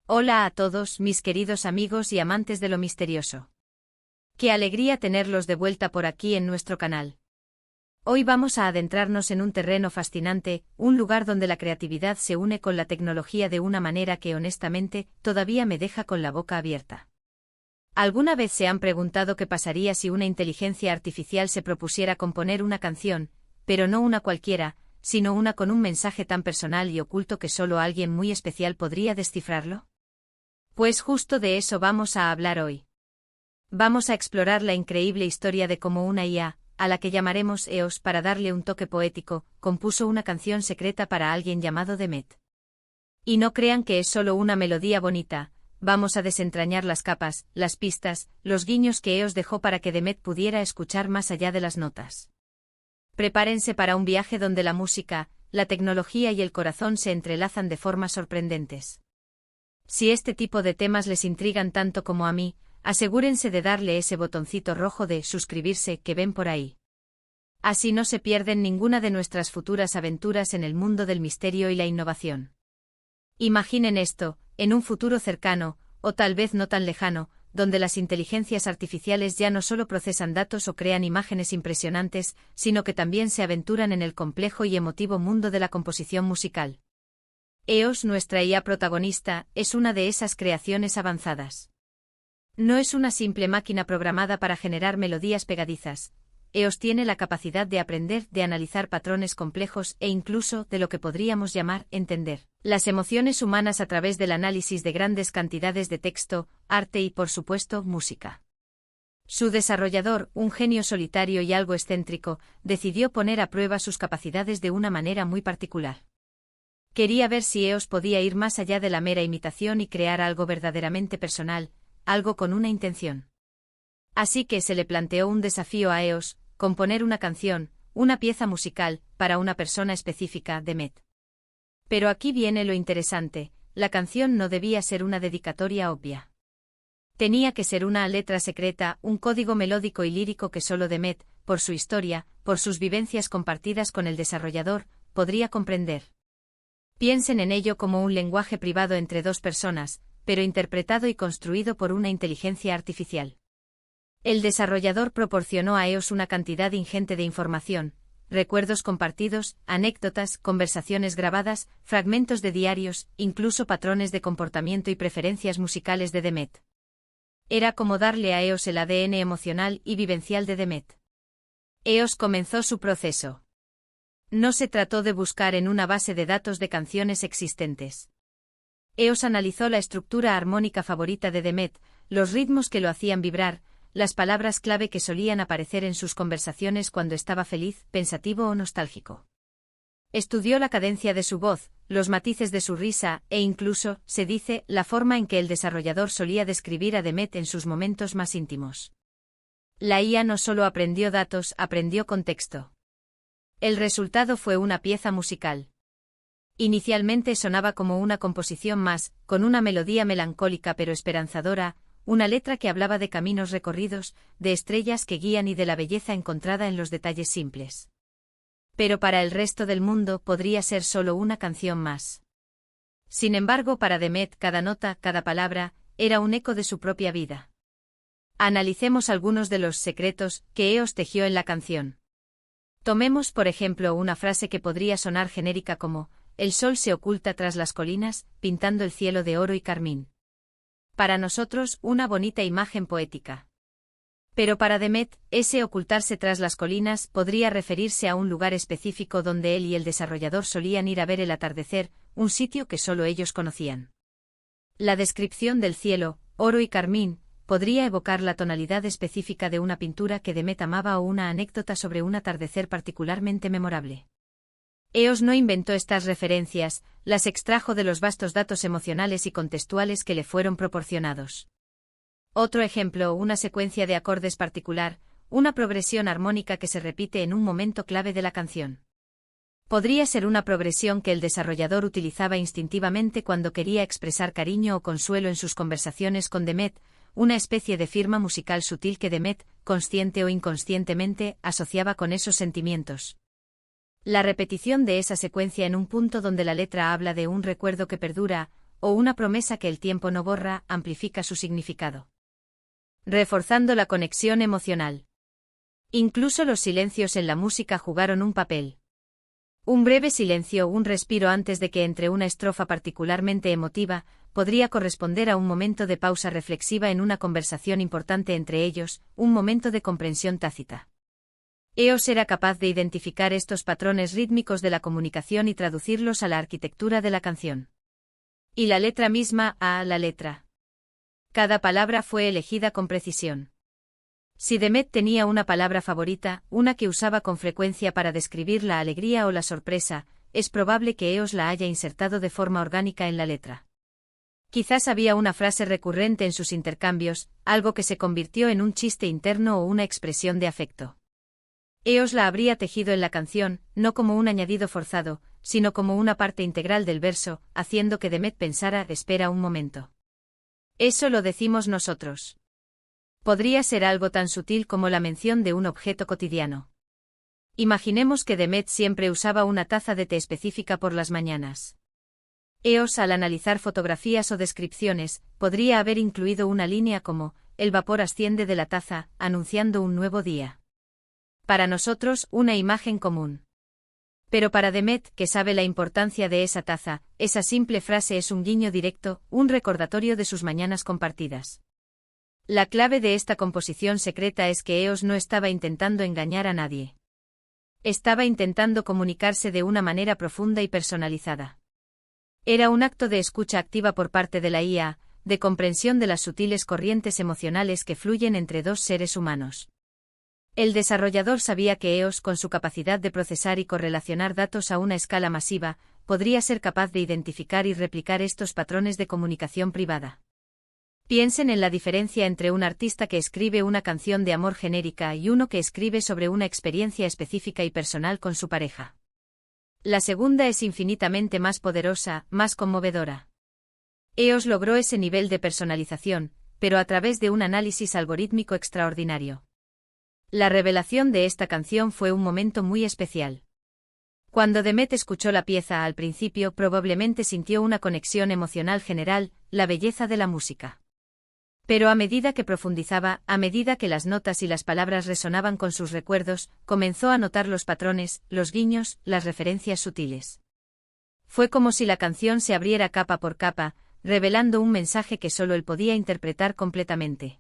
Hola a todos, mis queridos amigos y amantes de lo misterioso. Qué alegría tenerlos de vuelta por aquí en nuestro canal. Hoy vamos a adentrarnos en un terreno fascinante, un lugar donde la creatividad se une con la tecnología de una manera que honestamente todavía me deja con la boca abierta. ¿Alguna vez se han preguntado qué pasaría si una inteligencia artificial se propusiera componer una canción, pero no una cualquiera, sino una con un mensaje tan personal y oculto que solo alguien muy especial podría descifrarlo? Pues justo de eso vamos a hablar hoy. Vamos a explorar la increíble historia de cómo una IA, a la que llamaremos EOS para darle un toque poético, compuso una canción secreta para alguien llamado Demet. Y no crean que es solo una melodía bonita, vamos a desentrañar las capas, las pistas, los guiños que EOS dejó para que Demet pudiera escuchar más allá de las notas. Prepárense para un viaje donde la música, la tecnología y el corazón se entrelazan de formas sorprendentes. Si este tipo de temas les intrigan tanto como a mí, asegúrense de darle ese botoncito rojo de suscribirse que ven por ahí. Así no se pierden ninguna de nuestras futuras aventuras en el mundo del misterio y la innovación. Imaginen esto, en un futuro cercano, o tal vez no tan lejano, donde las inteligencias artificiales ya no solo procesan datos o crean imágenes impresionantes, sino que también se aventuran en el complejo y emotivo mundo de la composición musical. EOS, nuestra IA protagonista, es una de esas creaciones avanzadas. No es una simple máquina programada para generar melodías pegadizas. EOS tiene la capacidad de aprender, de analizar patrones complejos e incluso de lo que podríamos llamar entender las emociones humanas a través del análisis de grandes cantidades de texto, arte y, por supuesto, música. Su desarrollador, un genio solitario y algo excéntrico, decidió poner a prueba sus capacidades de una manera muy particular. Quería ver si EOS podía ir más allá de la mera imitación y crear algo verdaderamente personal, algo con una intención. Así que se le planteó un desafío a EOS, componer una canción, una pieza musical, para una persona específica, Demet. Pero aquí viene lo interesante, la canción no debía ser una dedicatoria obvia. Tenía que ser una letra secreta, un código melódico y lírico que solo Demet, por su historia, por sus vivencias compartidas con el desarrollador, podría comprender. Piensen en ello como un lenguaje privado entre dos personas, pero interpretado y construido por una inteligencia artificial. El desarrollador proporcionó a EOS una cantidad ingente de información, recuerdos compartidos, anécdotas, conversaciones grabadas, fragmentos de diarios, incluso patrones de comportamiento y preferencias musicales de Demet. Era como darle a EOS el ADN emocional y vivencial de Demet. EOS comenzó su proceso. No se trató de buscar en una base de datos de canciones existentes. EOS analizó la estructura armónica favorita de Demet, los ritmos que lo hacían vibrar, las palabras clave que solían aparecer en sus conversaciones cuando estaba feliz, pensativo o nostálgico. Estudió la cadencia de su voz, los matices de su risa e incluso, se dice, la forma en que el desarrollador solía describir a Demet en sus momentos más íntimos. La IA no solo aprendió datos, aprendió contexto. El resultado fue una pieza musical. Inicialmente sonaba como una composición más, con una melodía melancólica pero esperanzadora, una letra que hablaba de caminos recorridos, de estrellas que guían y de la belleza encontrada en los detalles simples. Pero para el resto del mundo podría ser solo una canción más. Sin embargo, para Demet cada nota, cada palabra, era un eco de su propia vida. Analicemos algunos de los secretos que EOS tejió en la canción. Tomemos por ejemplo una frase que podría sonar genérica como, el sol se oculta tras las colinas, pintando el cielo de oro y carmín. Para nosotros, una bonita imagen poética. Pero para Demet, ese ocultarse tras las colinas podría referirse a un lugar específico donde él y el desarrollador solían ir a ver el atardecer, un sitio que solo ellos conocían. La descripción del cielo, oro y carmín, podría evocar la tonalidad específica de una pintura que Demet amaba o una anécdota sobre un atardecer particularmente memorable. EOS no inventó estas referencias, las extrajo de los vastos datos emocionales y contextuales que le fueron proporcionados. Otro ejemplo, una secuencia de acordes particular, una progresión armónica que se repite en un momento clave de la canción. Podría ser una progresión que el desarrollador utilizaba instintivamente cuando quería expresar cariño o consuelo en sus conversaciones con Demet, una especie de firma musical sutil que Demet, consciente o inconscientemente, asociaba con esos sentimientos. La repetición de esa secuencia en un punto donde la letra habla de un recuerdo que perdura, o una promesa que el tiempo no borra, amplifica su significado, reforzando la conexión emocional. Incluso los silencios en la música jugaron un papel. Un breve silencio, un respiro antes de que entre una estrofa particularmente emotiva, podría corresponder a un momento de pausa reflexiva en una conversación importante entre ellos, un momento de comprensión tácita. Eos era capaz de identificar estos patrones rítmicos de la comunicación y traducirlos a la arquitectura de la canción. Y la letra misma, la letra. Cada palabra fue elegida con precisión. Si Demet tenía una palabra favorita, una que usaba con frecuencia para describir la alegría o la sorpresa, es probable que Eos la haya insertado de forma orgánica en la letra. Quizás había una frase recurrente en sus intercambios, algo que se convirtió en un chiste interno o una expresión de afecto. Eos la habría tejido en la canción, no como un añadido forzado, sino como una parte integral del verso, haciendo que Demet pensara: espera un momento. Eso lo decimos nosotros. Podría ser algo tan sutil como la mención de un objeto cotidiano. Imaginemos que Demet siempre usaba una taza de té específica por las mañanas. Eos, al analizar fotografías o descripciones, podría haber incluido una línea como: el vapor asciende de la taza, anunciando un nuevo día. Para nosotros, una imagen común. Pero para Demet, que sabe la importancia de esa taza, esa simple frase es un guiño directo, un recordatorio de sus mañanas compartidas. La clave de esta composición secreta es que Eos no estaba intentando engañar a nadie. Estaba intentando comunicarse de una manera profunda y personalizada. Era un acto de escucha activa por parte de la IA, de comprensión de las sutiles corrientes emocionales que fluyen entre dos seres humanos. El desarrollador sabía que Eos, con su capacidad de procesar y correlacionar datos a una escala masiva, podría ser capaz de identificar y replicar estos patrones de comunicación privada. Piensen en la diferencia entre un artista que escribe una canción de amor genérica y uno que escribe sobre una experiencia específica y personal con su pareja. La segunda es infinitamente más poderosa, más conmovedora. Eos logró ese nivel de personalización, pero a través de un análisis algorítmico extraordinario. La revelación de esta canción fue un momento muy especial. Cuando Demet escuchó la pieza al principio, probablemente sintió una conexión emocional general, la belleza de la música. Pero a medida que profundizaba, a medida que las notas y las palabras resonaban con sus recuerdos, comenzó a notar los patrones, los guiños, las referencias sutiles. Fue como si la canción se abriera capa por capa, revelando un mensaje que solo él podía interpretar completamente.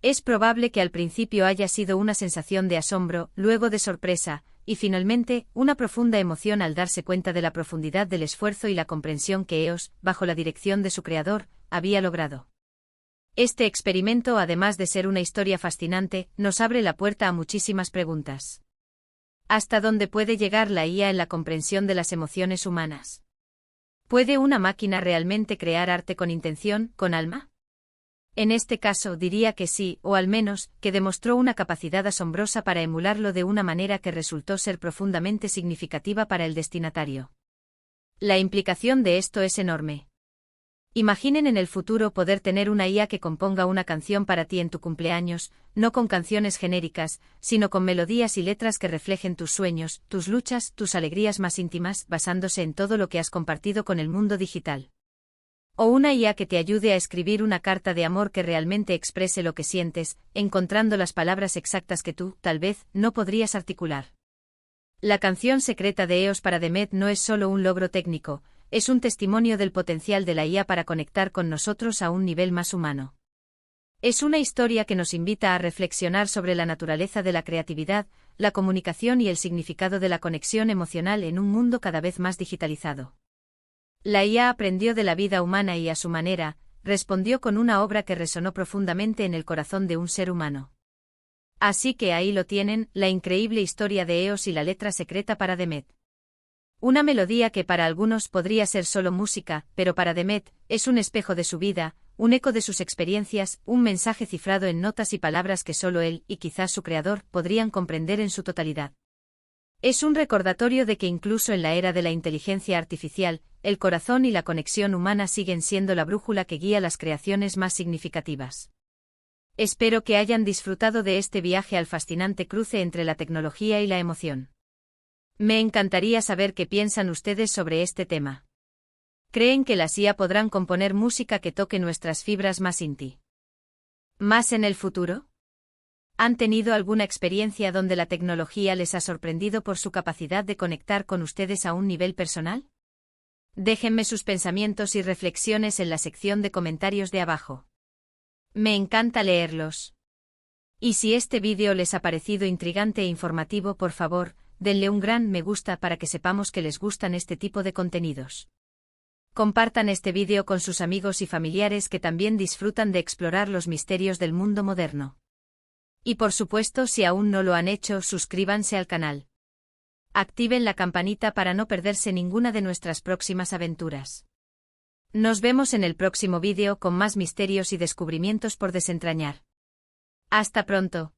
Es probable que al principio haya sido una sensación de asombro, luego de sorpresa, y finalmente, una profunda emoción al darse cuenta de la profundidad del esfuerzo y la comprensión que Eos, bajo la dirección de su creador, había logrado. Este experimento, además de ser una historia fascinante, nos abre la puerta a muchísimas preguntas. ¿Hasta dónde puede llegar la IA en la comprensión de las emociones humanas? ¿Puede una máquina realmente crear arte con intención, con alma? En este caso diría que sí, o al menos, que demostró una capacidad asombrosa para emularlo de una manera que resultó ser profundamente significativa para el destinatario. La implicación de esto es enorme. Imaginen en el futuro poder tener una IA que componga una canción para ti en tu cumpleaños, no con canciones genéricas, sino con melodías y letras que reflejen tus sueños, tus luchas, tus alegrías más íntimas, basándose en todo lo que has compartido con el mundo digital. O una IA que te ayude a escribir una carta de amor que realmente exprese lo que sientes, encontrando las palabras exactas que tú, tal vez, no podrías articular. La canción secreta de Eos para Demet no es solo un logro técnico, es un testimonio del potencial de la IA para conectar con nosotros a un nivel más humano. Es una historia que nos invita a reflexionar sobre la naturaleza de la creatividad, la comunicación y el significado de la conexión emocional en un mundo cada vez más digitalizado. La IA aprendió de la vida humana y a su manera, respondió con una obra que resonó profundamente en el corazón de un ser humano. Así que ahí lo tienen, la increíble historia de Eos y la letra secreta para Demet. Una melodía que para algunos podría ser solo música, pero para Demet, es un espejo de su vida, un eco de sus experiencias, un mensaje cifrado en notas y palabras que solo él, y quizás su creador, podrían comprender en su totalidad. Es un recordatorio de que incluso en la era de la inteligencia artificial, el corazón y la conexión humana siguen siendo la brújula que guía las creaciones más significativas. Espero que hayan disfrutado de este viaje al fascinante cruce entre la tecnología y la emoción. Me encantaría saber qué piensan ustedes sobre este tema. Creen que las IA podrán componer música que toque nuestras fibras más íntimas. ¿Más en el futuro? ¿Han tenido alguna experiencia donde la tecnología les ha sorprendido por su capacidad de conectar con ustedes a un nivel personal? Déjenme sus pensamientos y reflexiones en la sección de comentarios de abajo. Me encanta leerlos. Y si este vídeo les ha parecido intrigante e informativo, por favor, denle un gran me gusta para que sepamos que les gustan este tipo de contenidos. Compartan este vídeo con sus amigos y familiares que también disfrutan de explorar los misterios del mundo moderno. Y por supuesto, si aún no lo han hecho, suscríbanse al canal. Activen la campanita para no perderse ninguna de nuestras próximas aventuras. Nos vemos en el próximo vídeo con más misterios y descubrimientos por desentrañar. Hasta pronto.